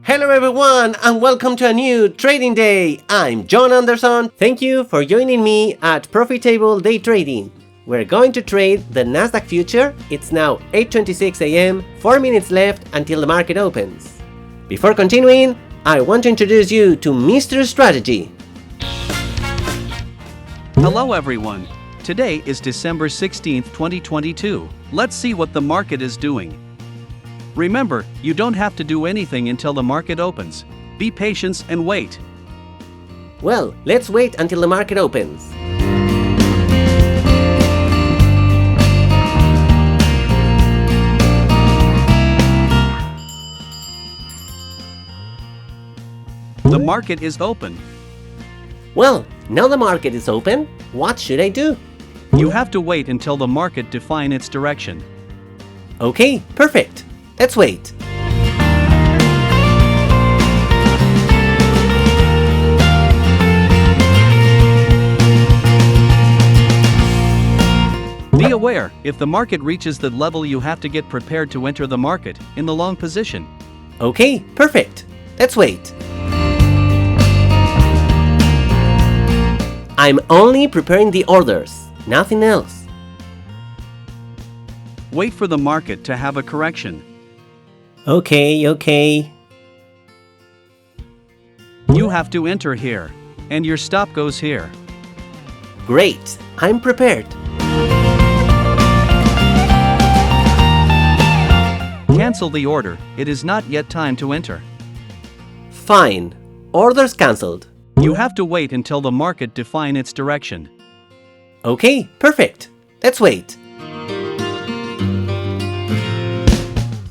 Hello everyone and welcome to a new trading day. I'm John Anderson. Thank you for joining me at Profitable Day Trading. We're going to trade the Nasdaq future. It's now 8:26 a.m., 4 minutes left until the market opens. Before continuing, I want to introduce you to Mr. Strategy. Hello everyone. Today is December 16th, 2022. Let's see what the market is doing. Remember, you don't have to do anything until the market opens. Be patient and wait. Well, let's wait until the market opens. The market is open. Well, now the market is open. What should I do? You have to wait until the market defines its direction. Okay, perfect. Let's wait. Be aware, if the market reaches the level, you have to get prepared to enter the market in the long position. Okay, perfect. Let's wait. I'm only preparing the orders, nothing else. Wait for the market to have a correction. Okay. You have to enter here, and your stop goes here. Great, I'm prepared. Cancel the order, it is not yet time to enter. Fine, orders cancelled. You have to wait until the market defines its direction. Okay, perfect. Let's wait.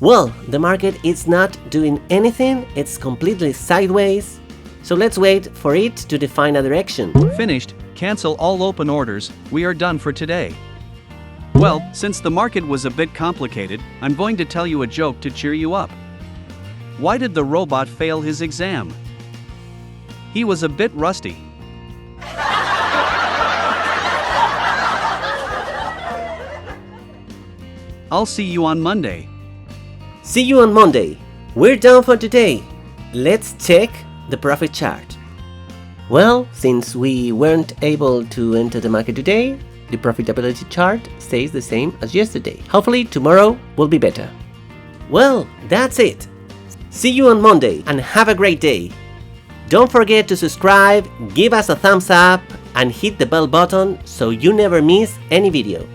Well, the market is not doing anything, it's completely sideways. So let's wait for it to define a direction. Finished, cancel all open orders, we are done for today. Well, since the market was a bit complicated, I'm going to tell you a joke to cheer you up. Why did the robot fail his exam? He was a bit rusty. I'll see you on Monday. See you on Monday. We're done for today. Let's check the profit chart. Well, since we weren't able to enter the market today, the profitability chart stays the same as yesterday. Hopefully tomorrow will be better. Well, that's it. See you on Monday and have a great day. Don't forget to subscribe, give us a thumbs up, and hit the bell button so you never miss any video.